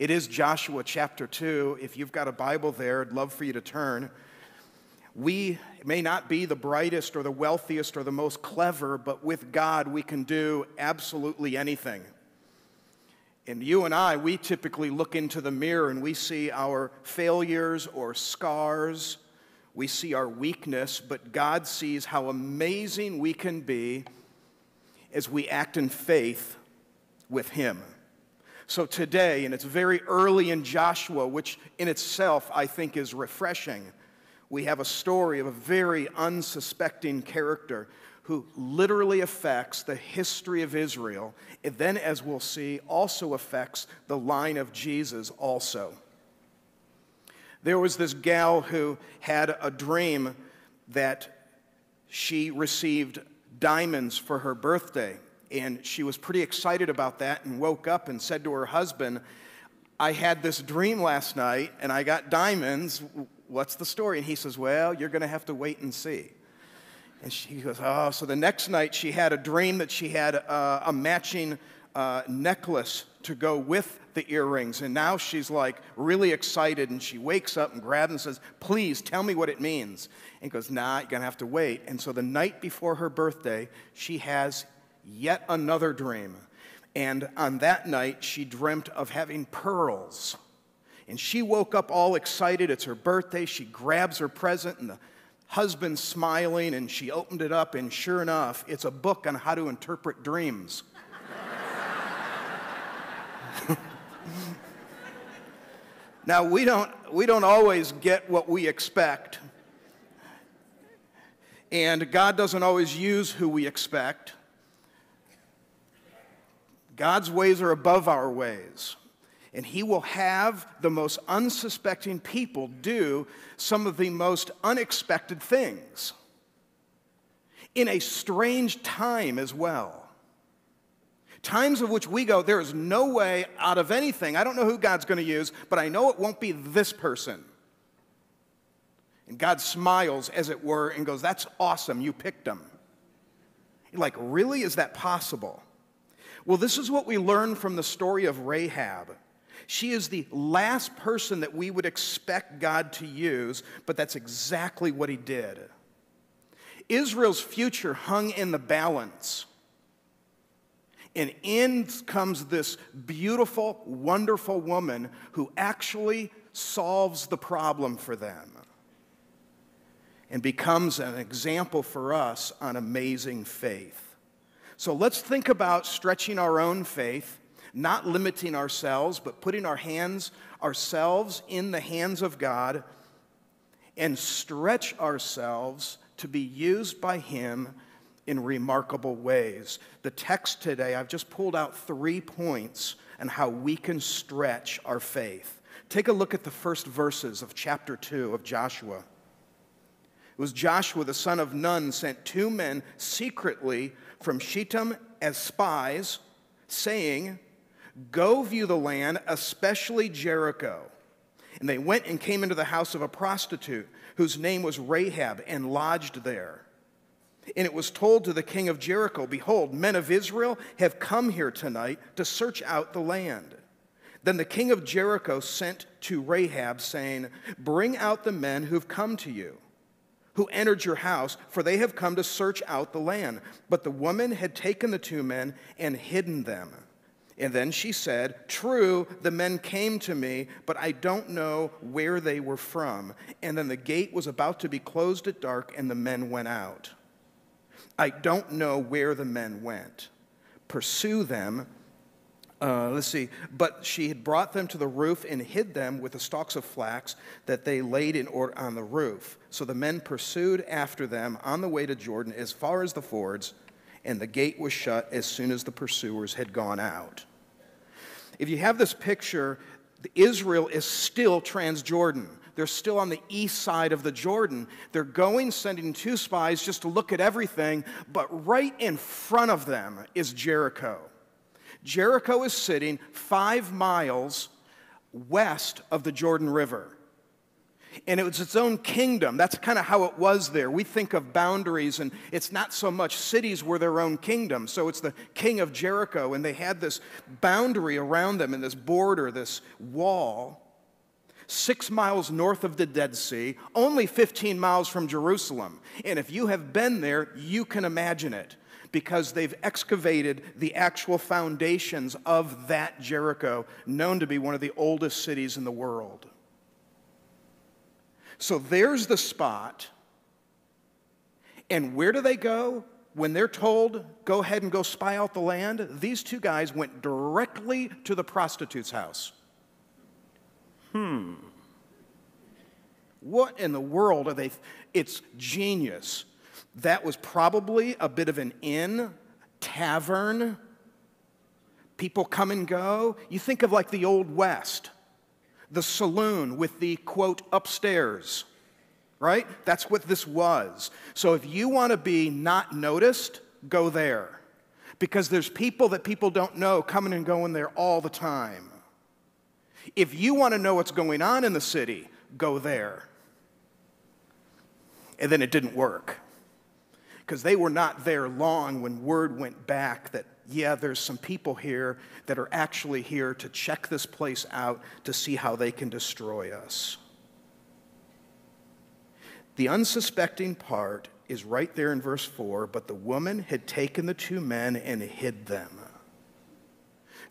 It is Joshua chapter 2. If you've got a Bible there, I'd love for you to turn. We may not be the brightest or the wealthiest or the most clever, but with God we can do absolutely anything. And you and I, we typically look into the mirror and we see our failures or scars. We see our weakness, but God sees how amazing we can be as we act in faith with Him. So today, and it's very early in Joshua, which in itself I think is refreshing, we have a story of a very unsuspecting character who literally affects the history of Israel, and then, as we'll see, also affects the line of Jesus also. There was this gal who had a dream that she received diamonds for her birthday. And she was pretty excited about that and woke up and said to her husband, I had this dream last night and I got diamonds. What's the story? And he says, well, you're going to have to wait and see. And she goes, oh. So the next night she had a dream that she had a matching necklace to go with the earrings. And now she's like really excited and she wakes up and grabs and says, please tell me what it means. And he goes, nah, you're going to have to wait. And so the night before her birthday, she has yet another dream. And on that night, she dreamt of having pearls. And she woke up all excited. It's her birthday. She grabs her present, and the husband's smiling, and she opened it up, and sure enough, it's a book on how to interpret dreams. Now, we don't always get what we expect. And God doesn't always use who we expect. God's ways are above our ways, and He will have the most unsuspecting people do some of the most unexpected things in a strange time as well. Times of which we go, there is no way out of anything. I don't know who God's going to use, but I know it won't be this person. And God smiles, as it were, and goes, that's awesome, you picked them. You're like, really? Is that possible? Well, this is what we learn from the story of Rahab. She is the last person that we would expect God to use, but that's exactly what He did. Israel's future hung in the balance. And in comes this beautiful, wonderful woman who actually solves the problem for them and becomes an example for us on amazing faith. So let's think about stretching our own faith, not limiting ourselves, but putting ourselves in the hands of God and stretch ourselves to be used by Him in remarkable ways. The text today, I've just pulled out 3 points on how we can stretch our faith. Take a look at the first verses of chapter 2 of Joshua. It was Joshua, the son of Nun, sent 2 men secretly from Shittim as spies, saying, go view the land, especially Jericho. And they went and came into the house of a prostitute, whose name was Rahab, and lodged there. And it was told to the king of Jericho, behold, men of Israel have come here tonight to search out the land. Then the king of Jericho sent to Rahab, saying, bring out the men who've come to you, who entered your house, for they have come to search out the land. But the woman had taken the 2 men and hidden them. And then she said, true, the men came to me, but I don't know where they were from. And then the gate was about to be closed at dark, and the men went out. I don't know where the men went. Pursue them. But she had brought them to the roof and hid them with the stalks of flax that they laid in order on the roof. So the men pursued after them on the way to Jordan as far as the fords, and the gate was shut as soon as the pursuers had gone out. If you have this picture, Israel is still Transjordan. They're still on the east side of the Jordan. They're going, sending 2 spies just to look at everything, but right in front of them is Jericho. Jericho is sitting 5 miles west of the Jordan River. And it was its own kingdom. That's kind of how it was there. We think of boundaries, and it's not so much cities were their own kingdom. So it's the king of Jericho, and they had this boundary around them, and this border, this wall, 6 miles north of the Dead Sea, only 15 miles from Jerusalem. And if you have been there, you can imagine it, because they've excavated the actual foundations of that Jericho, known to be one of the oldest cities in the world. So there's the spot. And where do they go? When they're told, go ahead and go spy out the land, these two guys went directly to the prostitute's house. What in the world are they? It's genius. That was probably a bit of an inn, tavern. People come and go. You think of like the Old West. The saloon with the, quote, upstairs, right? That's what this was. So if you want to be not noticed, go there. Because there's people that people don't know coming and going there all the time. If you want to know what's going on in the city, go there. And then it didn't work. Because they were not there long when word went back that, yeah, there's some people here that are actually here to check this place out to see how they can destroy us. The unsuspecting part is right there in verse 4, but the woman had taken the two men and hid them.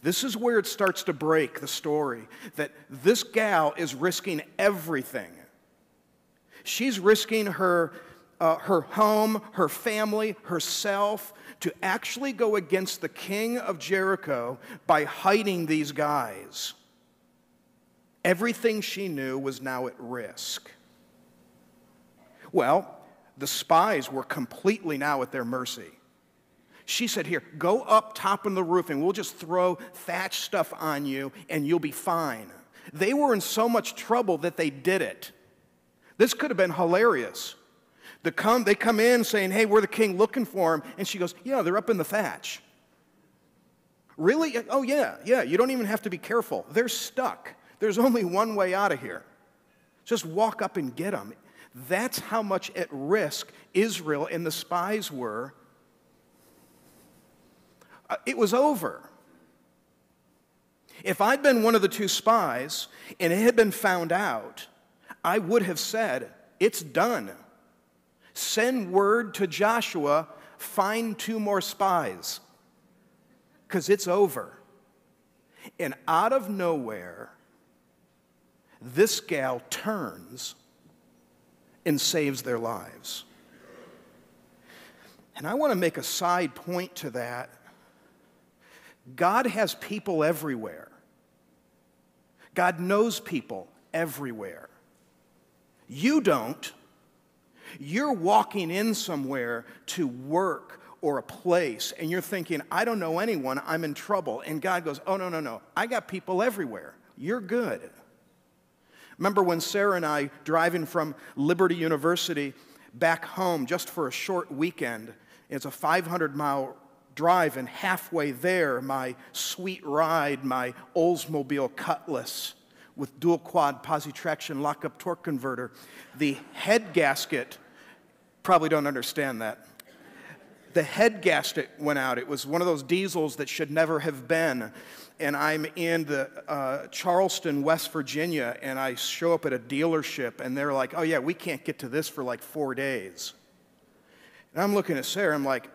This is where it starts to break the story, that this gal is risking everything. She's risking her home, her family, herself, to actually go against the king of Jericho by hiding these guys. Everything she knew was now at risk. Well, the spies were completely now at their mercy. She said, here, go up top on the roof and we'll just throw thatch stuff on you and you'll be fine. They were in so much trouble that they did it. This could have been hilarious. They come in saying, hey, we're the king looking for him. And she goes, yeah, they're up in the thatch. Really? Oh, yeah, you don't even have to be careful. They're stuck. There's only one way out of here. Just walk up and get them. That's how much at risk Israel and the spies were. It was over. If I'd been one of the two spies and it had been found out, I would have said, it's done. Send word to Joshua, find 2 more spies, because it's over. And out of nowhere, this gal turns and saves their lives. And I want to make a side point to that. God has people everywhere. God knows people everywhere. You don't. You're walking in somewhere to work or a place, and you're thinking, I don't know anyone, I'm in trouble. And God goes, oh, no, I got people everywhere. You're good. Remember when Sarah and I, driving from Liberty University back home just for a short weekend, it's a 500-mile drive, and halfway there, my sweet ride, my Oldsmobile Cutlass with dual quad posi traction lockup torque converter, the head gasket, probably don't understand that. The head gasket went out. It was one of those diesels that should never have been. And I'm in the Charleston, West Virginia, and I show up at a dealership, and they're like, oh yeah, we can't get to this for like 4 days. And I'm looking at Sarah, I'm like,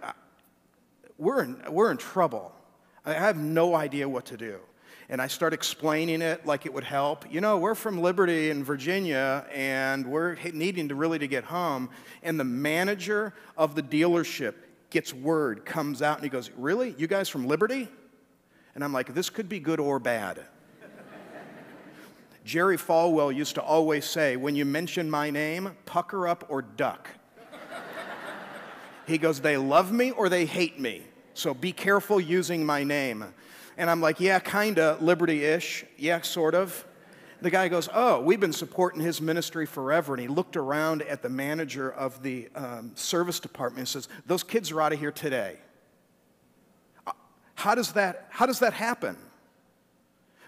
we're in trouble. I have no idea what to do. And I start explaining it like it would help. You know, we're from Liberty in Virginia, and we're needing to really get home. And the manager of the dealership gets word, comes out, and he goes, really? You guys from Liberty? And I'm like, this could be good or bad. Jerry Falwell used to always say, when you mention my name, pucker up or duck. He goes, they love me or they hate me, so be careful using my name. And I'm like, yeah, kinda, Liberty-ish, yeah, sort of. The guy goes, oh, we've been supporting his ministry forever. And he looked around at the manager of the service department and says, those kids are out of here today. How does that happen?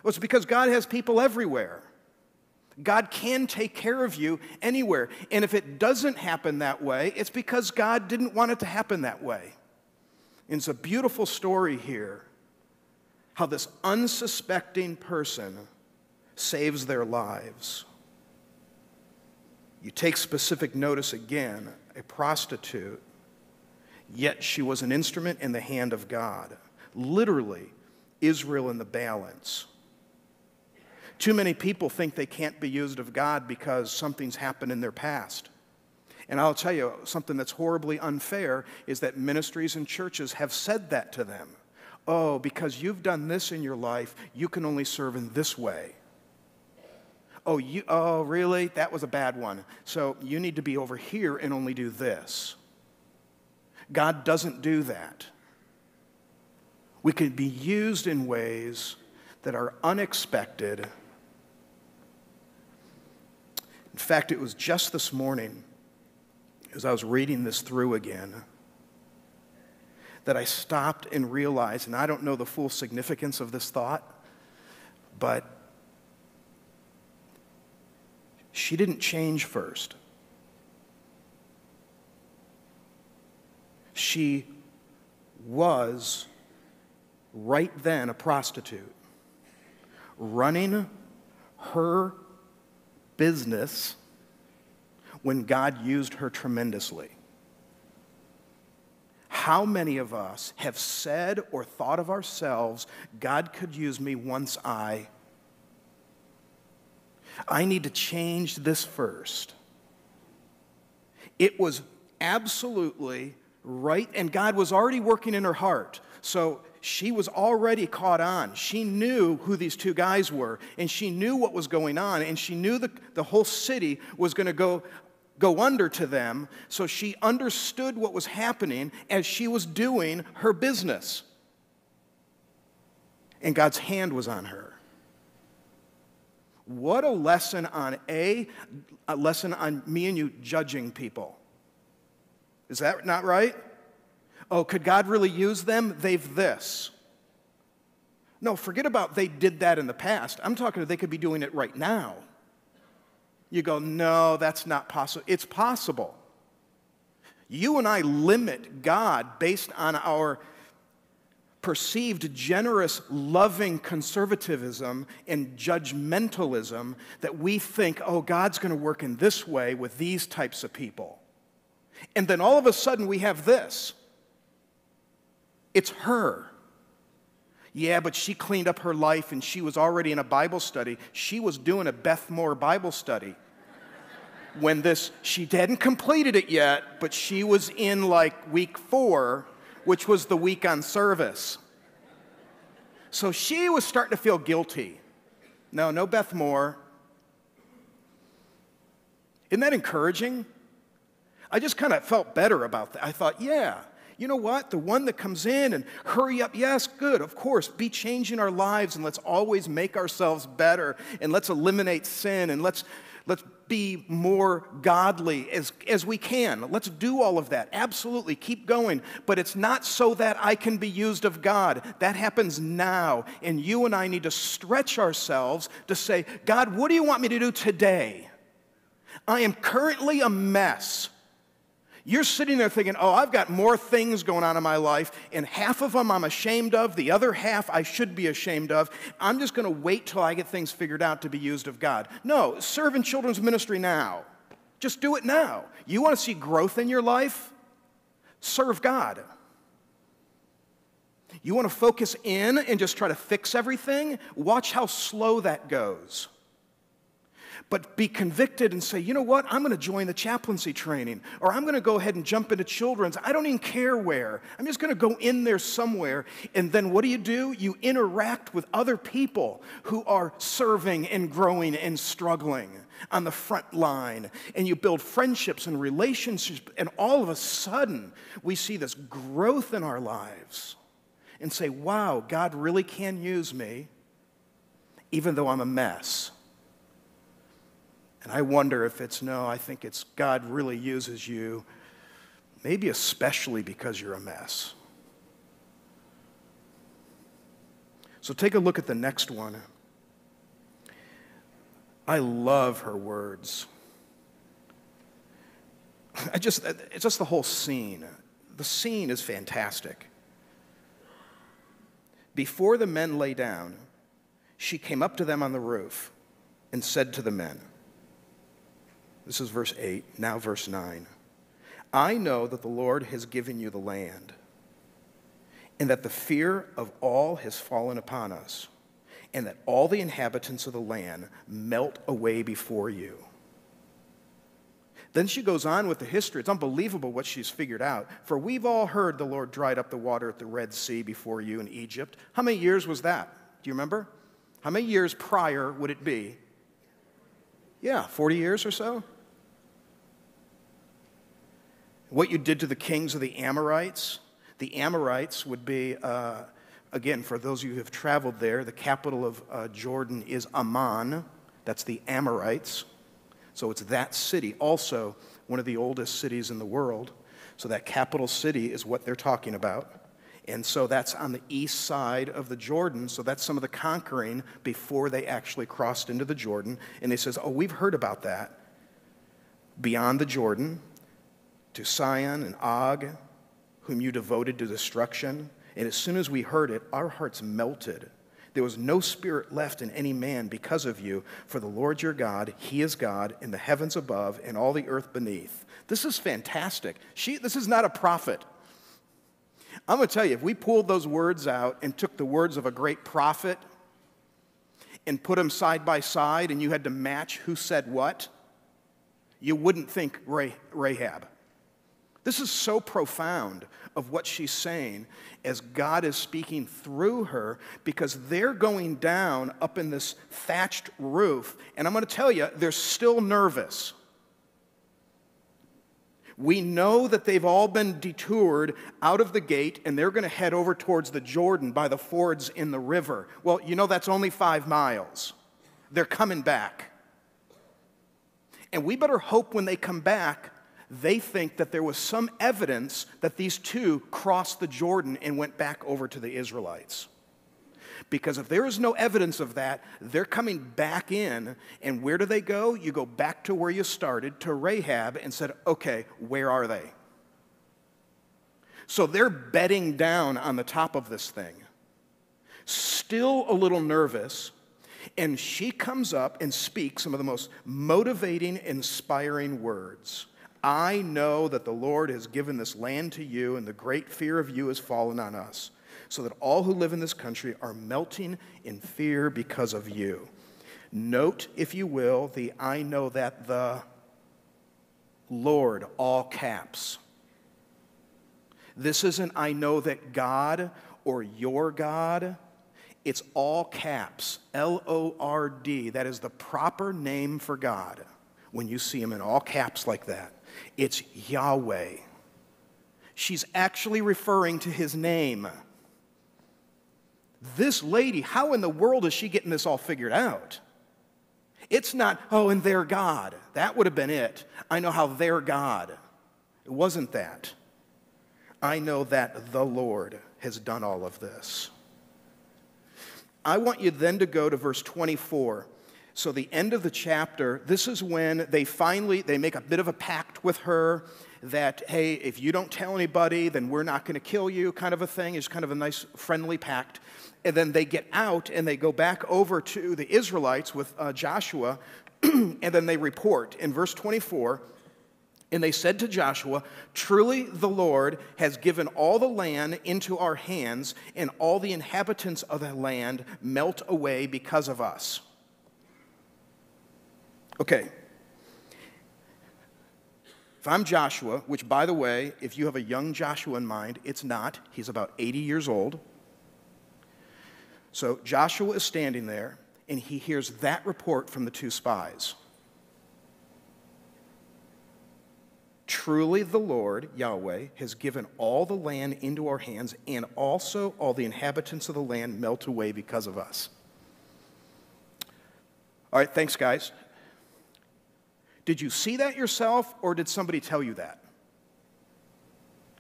Well, it's because God has people everywhere. God can take care of you anywhere. And if it doesn't happen that way, it's because God didn't want it to happen that way. And it's a beautiful story here, how this unsuspecting person saves their lives. You take specific notice again, a prostitute, yet she was an instrument in the hand of God. Literally, Israel in the balance. Too many people think they can't be used of God because something's happened in their past. And I'll tell you, something that's horribly unfair is that ministries and churches have said that to them. Oh, because you've done this in your life, you can only serve in this way. Oh, really? That was a bad one. So you need to be over here and only do this. God doesn't do that. We can be used in ways that are unexpected. In fact, it was just this morning, as I was reading this through again, that I stopped and realized, and I don't know the full significance of this thought, but she didn't change first. She was right then a prostitute, running her business when God used her tremendously. How many of us have said or thought of ourselves, God could use me once I need to change this first. It was absolutely right, and God was already working in her heart. So she was already caught on. She knew who these two guys were, and she knew what was going on, and she knew the whole city was going to go under to them. So she understood what was happening as she was doing her business. And God's hand was on her. What a lesson on a lesson on me and you judging people. Is that not right? Oh, could God really use them? They've this. No, forget about they did that in the past. I'm talking they could be doing it right now. You go, no, that's not possible. It's possible. You and I limit God based on our perceived generous, loving conservatism and judgmentalism that we think, oh, God's going to work in this way with these types of people. And then all of a sudden we have this. It's her. Yeah, but she cleaned up her life and she was already in a Bible study. She was doing a Beth Moore Bible study. She hadn't completed it yet, but she was in like week 4, which was the week on service. So she was starting to feel guilty. No Beth Moore. Isn't that encouraging? I just kind of felt better about that. I thought, yeah, you know what? The one that comes in and hurry up, yes, good, of course, be changing our lives, and let's always make ourselves better, and let's eliminate sin, and let's be more godly as we can. Let's do all of that. Absolutely, keep going. But it's not so that I can be used of God. That happens now. And you and I need to stretch ourselves to say, God, what do you want me to do today? I am currently a mess. You're sitting there thinking, oh, I've got more things going on in my life, and half of them I'm ashamed of, the other half I should be ashamed of. I'm just going to wait till I get things figured out to be used of God. No, serve in children's ministry now. Just do it now. You want to see growth in your life? Serve God. You want to focus in and just try to fix everything? Watch how slow that goes. But be convicted and say, you know what, I'm going to join the chaplaincy training, or I'm going to go ahead and jump into children's. I don't even care where. I'm just going to go in there somewhere. And then what do? You interact with other people who are serving and growing and struggling on the front line. And you build friendships and relationships. And all of a sudden, we see this growth in our lives and say, wow, God really can use me, even though I'm a mess. And I wonder if I think it's God really uses you, maybe especially because you're a mess. So take a look at the next one. I love her words. It's just the whole scene. The scene is fantastic. Before the men lay down, she came up to them on the roof and said to the men, this is verse 8, now verse 9, I know that the Lord has given you the land, and that the fear of all has fallen upon us, and that all the inhabitants of the land melt away before you. Then she goes on with the history. It's unbelievable what she's figured out. For we've all heard the Lord dried up the water at the Red Sea before you in Egypt. How many years was that? Do you remember? How many years prior would it be? Yeah, 40 years or so. What you did to the kings of the Amorites. The Amorites would be, again, for those of you who have traveled there, the capital of Jordan is Amman. That's the Amorites. So it's that city, also one of the oldest cities in the world. So that capital city is what they're talking about. And so that's on the east side of the Jordan. So that's some of the conquering before they actually crossed into the Jordan. And they says, oh, we've heard about that. Beyond the Jordan, to Sihon and Og, whom you devoted to destruction. And as soon as we heard it, our hearts melted. There was no spirit left in any man because of you, for the Lord your God, he is God in the heavens above and all the earth beneath. This is fantastic. This is not a prophet. I'm going to tell you, if we pulled those words out and took the words of a great prophet and put them side by side and you had to match who said what, you wouldn't think Rahab. This is so profound of what she's saying as God is speaking through her, because they're going down up in this thatched roof, and I'm going to tell you, they're still nervous. We know that they've all been detoured out of the gate, and they're going to head over towards the Jordan by the fords in the river. Well, you know that's only 5 miles. They're coming back. And we better hope when they come back they think that there was some evidence that these two crossed the Jordan and went back over to the Israelites. Because if there is no evidence of that, they're coming back in, and where do they go? You go back to where you started, to Rahab, and said, okay, where are they? So they're bedding down on the top of this thing, still a little nervous, and she comes up and speaks some of the most motivating, inspiring words. I know that the Lord has given this land to you, and the great fear of you has fallen on us, so that all who live in this country are melting in fear because of you. Note, if you will, the I know that the Lord, all caps. This isn't I know that God or your God. It's all caps, L-O-R-D. That is the proper name for God when you see him in all caps like that. It's Yahweh. She's actually referring to his name. This lady, how in the world is she getting this all figured out? It's not, oh, and their God. That would have been it. I know how their God. It wasn't that. I know that the Lord has done all of this. I want you then to go to verse 24. So the end of the chapter, this is when they make a bit of a pact with her that, hey, if you don't tell anybody, then we're not going to kill you, kind of a thing. It's kind of a nice, friendly pact. And then they get out and they go back over to the Israelites with Joshua, and then they report in verse 24, and they said to Joshua, truly the Lord has given all the land into our hands, and all the inhabitants of the land melt away because of us. Okay. If I'm Joshua, which, by the way, if you have a young Joshua in mind, it's not. He's about 80 years old. So Joshua is standing there, and he hears that report from the 2 spies. Truly the Lord, Yahweh, has given all the land into our hands, and also all the inhabitants of the land melt away because of us. All right, thanks, guys. Did you see that yourself, or did somebody tell you that?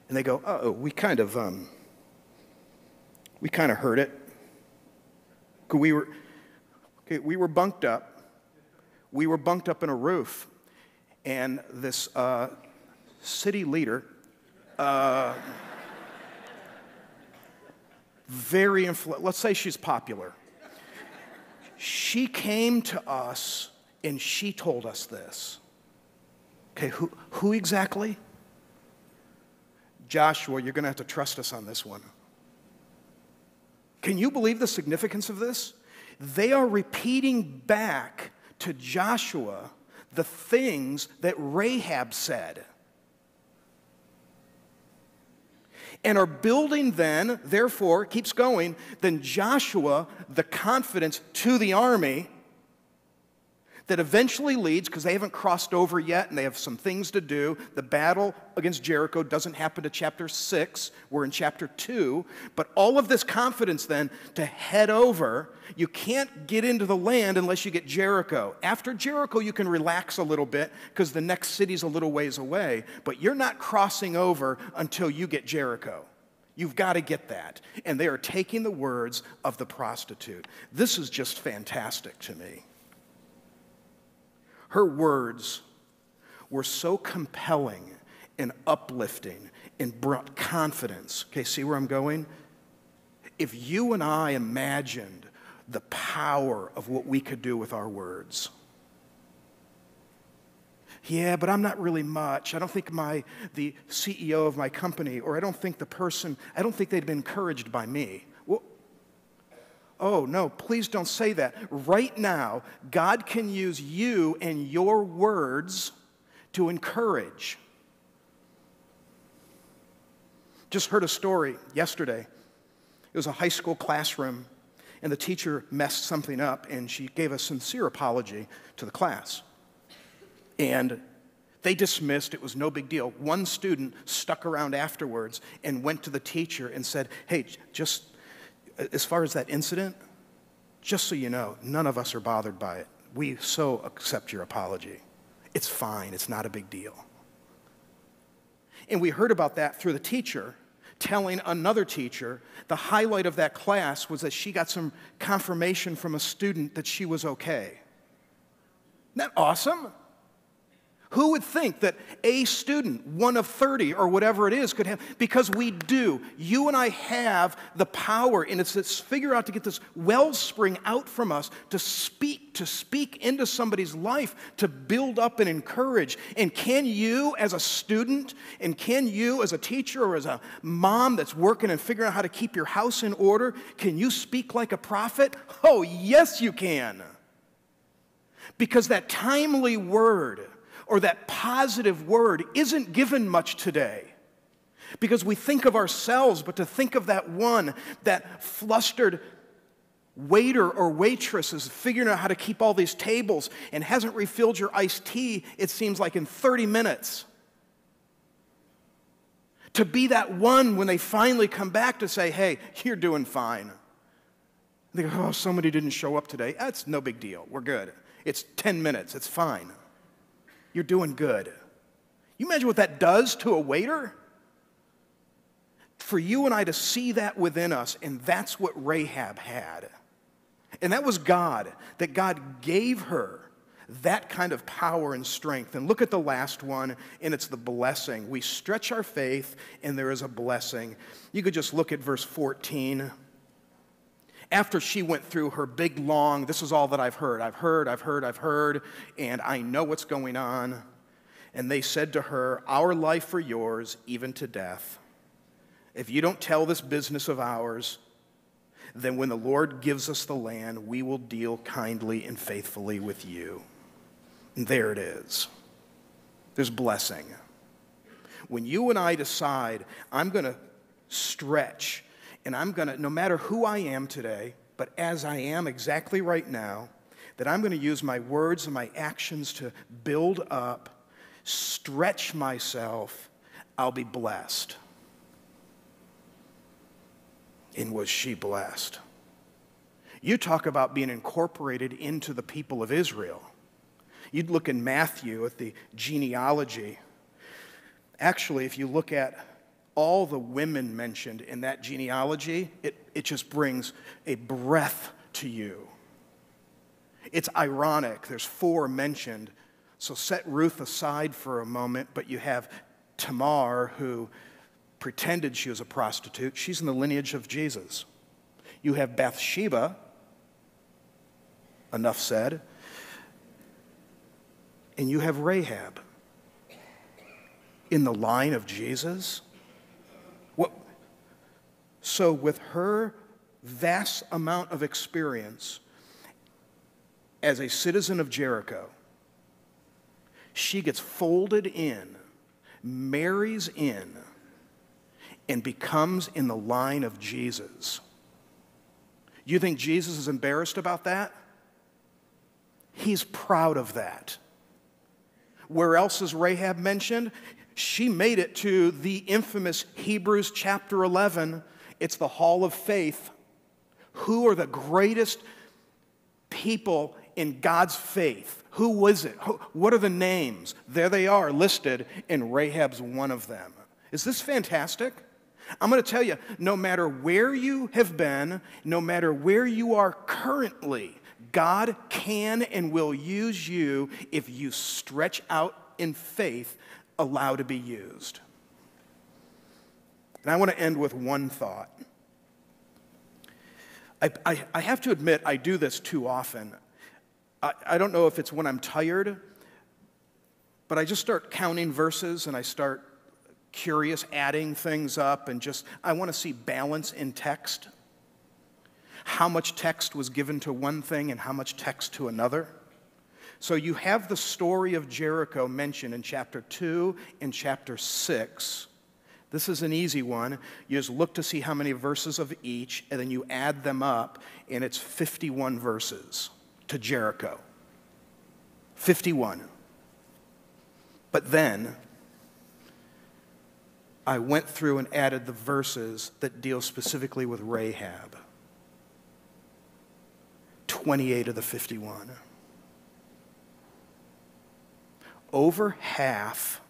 And they go, uh-oh, we kind of heard it. We were bunked up. we were bunked up in a roof, and this city leader, very influential, let's say she's popular. She came to us and she told us this. Okay, who exactly? Joshua, you're going to have to trust us on this one. Can you believe the significance of this? They are repeating back to Joshua the things that Rahab said. And are building then, therefore, keeps going, then Joshua, the confidence to the army that eventually leads, because they haven't crossed over yet and they have some things to do. The battle against Jericho doesn't happen to chapter 6. We're in chapter 2. But all of this confidence then to head over, you can't get into the land unless you get Jericho. After Jericho, you can relax a little bit because the next city's a little ways away. But you're not crossing over until you get Jericho. You've got to get that. And they are taking the words of the prostitute. This is just fantastic to me. Her words were so compelling and uplifting and brought confidence. Okay, see where I'm going? If you and I imagined the power of what we could do with our words. Yeah, but I'm not really much. I don't think the CEO of my company, or I don't think they'd been encouraged by me. Well, oh, no, please don't say that. Right now, God can use you and your words to encourage. Just heard a story yesterday. It was a high school classroom, and the teacher messed something up, and she gave a sincere apology to the class. And they dismissed. It was no big deal. One student stuck around afterwards and went to the teacher and said, hey, just as far as that incident, just so you know, none of us are bothered by it. We so accept your apology. It's fine. It's not a big deal. And we heard about that through the teacher telling another teacher the highlight of that class was that she got some confirmation from a student that she was okay. Isn't that awesome? Who would think that a student, 1 of 30 or whatever it is, could have, because we do. You and I have the power, and it's this figure out to get this wellspring out from us to speak into somebody's life, to build up and encourage. And can you as a student, and can you as a teacher or as a mom that's working and figuring out how to keep your house in order, can you speak like a prophet? Oh, yes you can. Because that timely word, or that positive word, isn't given much today. Because we think of ourselves, but to think of that one, that flustered waiter or waitress is figuring out how to keep all these tables and hasn't refilled your iced tea, it seems like in 30 minutes. To be that one when they finally come back to say, hey, you're doing fine. They go, oh, somebody didn't show up today. That's no big deal. We're good. It's 10 minutes. It's fine. You're doing good. You imagine what that does to a waiter? For you and I to see that within us, and that's what Rahab had. And that was God, that God gave her that kind of power and strength. And look at the last one, and it's the blessing. We stretch our faith, and there is a blessing. You could just look at verse 14. After she went through her big, long, this is all that I've heard, and I know what's going on. And they said to her, our life for yours, even to death. If you don't tell this business of ours, then when the Lord gives us the land, we will deal kindly and faithfully with you. And there it is. There's blessing. When you and I decide, I'm going to stretch, and I'm going to, no matter who I am today, but as I am exactly right now, that I'm going to use my words and my actions to build up, stretch myself, I'll be blessed. And was she blessed? You talk about being incorporated into the people of Israel. You'd look in Matthew at the genealogy. Actually, if you look at all the women mentioned in that genealogy, it just brings a breath to you. It's ironic. There's 4 mentioned. So set Ruth aside for a moment, but you have Tamar, who pretended she was a prostitute. She's in the lineage of Jesus. You have Bathsheba, enough said, and you have Rahab in the line of Jesus. So with her vast amount of experience as a citizen of Jericho, she gets folded in, marries in, and becomes in the line of Jesus. You think Jesus is embarrassed about that? He's proud of that. Where else is Rahab mentioned? She made it to the infamous Hebrews chapter 11. It's the hall of faith. Who are the greatest people in God's faith? Who was it? What are the names? There they are listed, and Rahab's one of them. Is this fantastic? I'm going to tell you, no matter where you have been, no matter where you are currently, God can and will use you if you stretch out in faith, allow to be used. And I want to end with one thought. I have to admit, I do this too often. I don't know if it's when I'm tired, but I just start counting verses and I start curious, adding things up, and I want to see balance in text. How much text was given to one thing and how much text to another. So you have the story of Jericho mentioned in chapter 2 and chapter 6. This is an easy one. You just look to see how many verses of each, and then you add them up, and it's 51 verses to Jericho. 51. But then I went through and added the verses that deal specifically with Rahab. 28 of the 51. Over half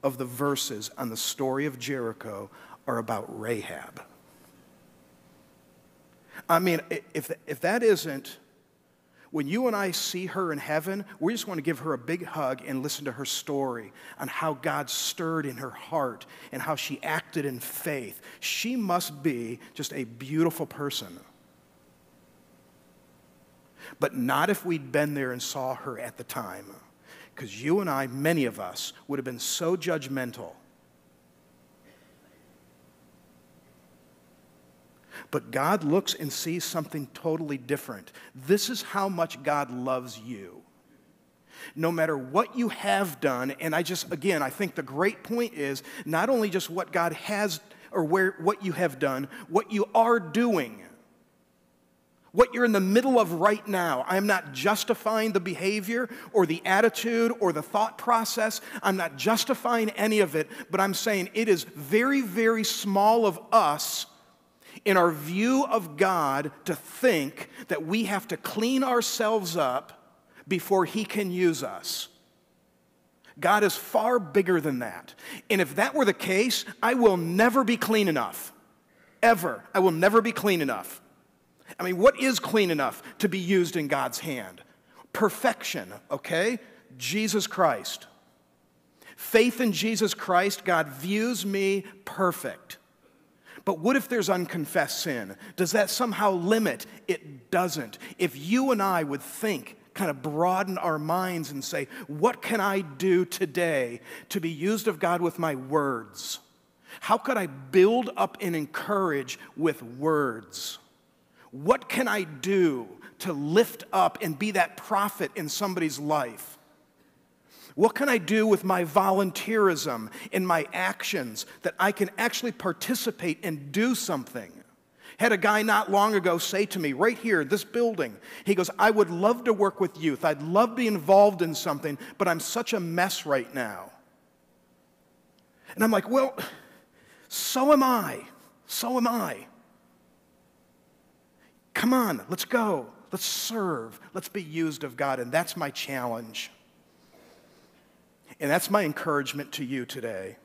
of the verses on the story of Jericho are about Rahab. I mean, if that isn't, when you and I see her in heaven, we just want to give her a big hug and listen to her story on how God stirred in her heart and how she acted in faith. She must be just a beautiful person. But not if we'd been there and saw her at the time. Because you and I, many of us, would have been so judgmental. But God looks and sees something totally different. This is how much God loves you. No matter what you have done, and I think the great point is not only just what God has or what you have done, what you are doing. What you're in the middle of right now. I am not justifying the behavior or the attitude or the thought process. I'm not justifying any of it, but I'm saying it is very, very small of us in our view of God to think that we have to clean ourselves up before He can use us. God is far bigger than that. And if that were the case, I will never be clean enough. Ever. I will never be clean enough. I mean, what is clean enough to be used in God's hand? Perfection, okay? Jesus Christ. Faith in Jesus Christ, God views me perfect. But what if there's unconfessed sin? Does that somehow limit? It doesn't. If you and I would think, kind of broaden our minds and say, what can I do today to be used of God with my words? How could I build up and encourage with words? What can I do to lift up and be that prophet in somebody's life? What can I do with my volunteerism and my actions that I can actually participate and do something? Had a guy not long ago say to me, right here, this building, he goes, I would love to work with youth. I'd love to be involved in something, but I'm such a mess right now. And I'm like, well, so am I. So am I. Come on, let's go. Let's serve. Let's be used of God. And that's my challenge. And that's my encouragement to you today.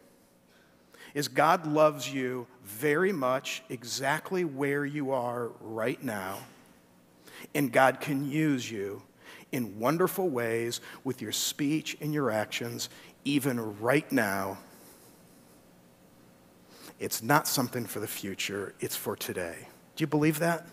Is God loves you very much exactly where you are right now. And God can use you. in wonderful ways with your speech and your actions, even right now. It's not something for the future, it's for today. Do you believe that?